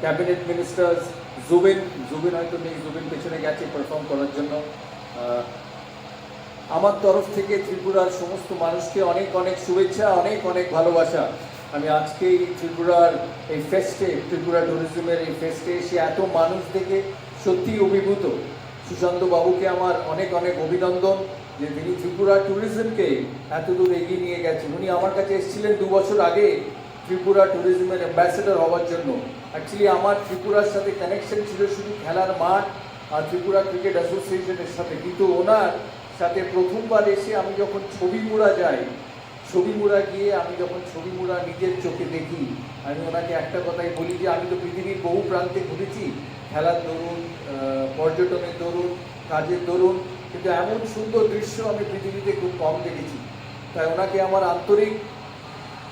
Cabinet ministers Zubeen Zubeen হয়তো নেই, জুবিন পেছনে গেছে পারফর্ম করার জন্য। আমার তরফ থেকে ত্রিপুরার সমস্ত মানুষকে অনেক অনেক শুভেচ্ছা, অনেক অনেক ভালোবাসা। আমি আজকে এই ত্রিপুরার এই ফেস্টে, ত্রিপুরা ট্যুরিজমের এই ফেস্টে এসে এত মানুষ দেখে সত্যি অভিভূত। সুশান্ত বাবুকে আমার অনেক অনেক অভিনন্দন যে তিনি ত্রিপুরা ট্যুরিজমকে এত দূর এগিয়ে নিয়ে গেছেন। উনি আমার কাছে এসেছিলেন 2 বছর আগে ত্রিপুরা ট্যুরিজমের অ্যাম্বাসেডর হওয়ার জন্য। অ্যাকচুয়ালি আমার ত্রিপুরার সাথে কানেকশন ছিল শুধু খেলার মাঠ আর ত্রিপুরা ক্রিকেট অ্যাসোসিয়েশনের সাথে, কিন্তু ওনার সাথে প্রথমবার এসে আমি যখন ছবিমুড়া যাই, ছবিমুড়া গিয়ে আমি যখন ছবিমুড়া নিজের চোখে দেখি, আমি ওনাকে একটা কথাই বলি যে আমি তো পৃথিবীর বহু প্রান্তে ঘুরেছি, খেলার দরুন, পর্যটনের দরুন, কাজের দরুন, কিন্তু এমন সুন্দর দৃশ্য আমি পৃথিবীতে খুব কম দেখেছি। তাই ওনাকে আমার আন্তরিক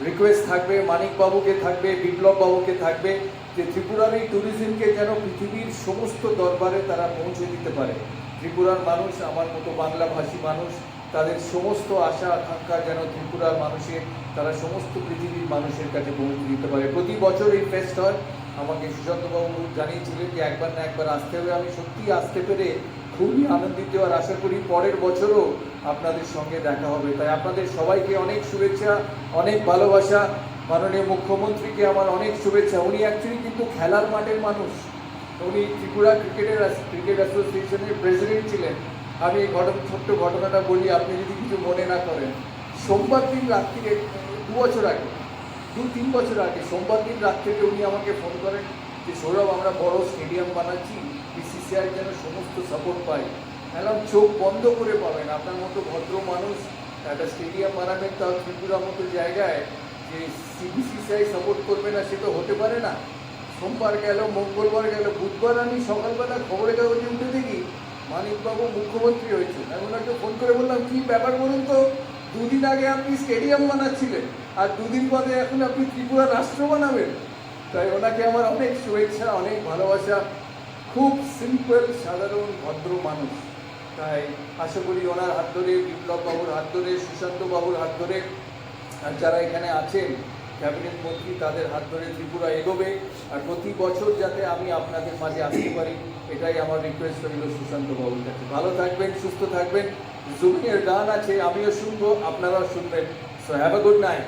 রিকোয়েস্ট থাকবে, মানিক বাবুকে থাকবে, বিপ্লব বাবুকে থাকবে যে ত্রিপুরার এই ট্যুরিজমকে যেন পৃথিবীর সমস্ত দরবারে তারা পৌঁছে দিতে পারে। ত্রিপুরার মানুষ, আমার মতো বাংলাভাষী মানুষ, তাদের সমস্ত আশা আকাঙ্ক্ষা যেন ত্রিপুরার মানুষের, তারা সমস্ত পৃথিবীর মানুষের কাছে পৌঁছে দিতে পারে। প্রতি বছর এই ফেস্ট হয়। আমাকে সুশান্তবাবু জানিয়েছিলেন যে একবার না একবার আসতে হবে। আমি সত্যিই আসতে পেরে খুবই আনন্দিত, আর আশা করি পরের বছরও আপনাদের সঙ্গে দেখা হবে। তাই আপনাদের সবাইকে অনেক শুভেচ্ছা, অনেক ভালোবাসা। মাননীয় মুখ্যমন্ত্রীকে আমার অনেক শুভেচ্ছা। উনি অ্যাকচুয়ালি কিন্তু খেলার মাঠের মানুষ। উনি ত্রিপুরা ক্রিকেট অ্যাসোসিয়েশনের প্রেসিডেন্ট ছিলেন। আমি এই ছোট্ট ঘটনাটা বলি, আপনি যদি কিছু মনে না করেন। সোমবার দিন রাত্রিরে 2-3 বছর আগে সোমবার দিন রাত্রিরে উনি আমাকে ফোন করেন যে সৌরভ, আমরা বড় স্টেডিয়াম বানাচ্ছি, বিসিসিআই যেন সমস্ত সাপোর্ট পাই। এখন চোখ বন্ধ করে পাবেন, আপনার মতো ভদ্র মানুষ একটা স্টেডিয়াম বানাবেন, তাও ত্রিপুরার মতো জায়গায়, যে বিসিসিআই সাপোর্ট করবে না সে তো হতে পারে না। সোমবার গেল, মঙ্গলবার গেল, বুধবার আমি সকালবেলা খবরের কাগজে উঠে দেখি মানিকবাবু মুখ্যমন্ত্রী হয়েছেন। আমি ওনাকে ফোন করে বললাম, কী ব্যাপার বলুন তো, 2 দিন আগে আপনি স্টেডিয়াম বানাচ্ছিলেন আর 2 দিন বাদে এখন আপনি ত্রিপুরা রাষ্ট্র বানাবেন। তাই ওনাকে আমার অনেক শুভেচ্ছা, অনেক ভালোবাসা। খুব সিম্পল, সাধারণ, ভদ্র মানুষ। তাই আশা করি ওনার হাত ধরে, বিপ্লব বাবুর হাত ধরে, সুশান্ত বাবুর হাত ধরে, আর যারা এখানে আছেন ক্যাবিনেট মন্ত্রী, তাদের হাত ধরে ত্রিপুরা এগোবে। আর প্রতি বছর যাতে আমি আপনাদের মাঝে আসতে পারি, এটাই আমার রিকোয়েস্ট রইল সুশান্ত বাবুর কাছে। ভালো থাকবেন, সুস্থ থাকবেন। জুবিনের গান আছে, আমিও শুনবো, আপনারাও শুনবেন। So have a good night.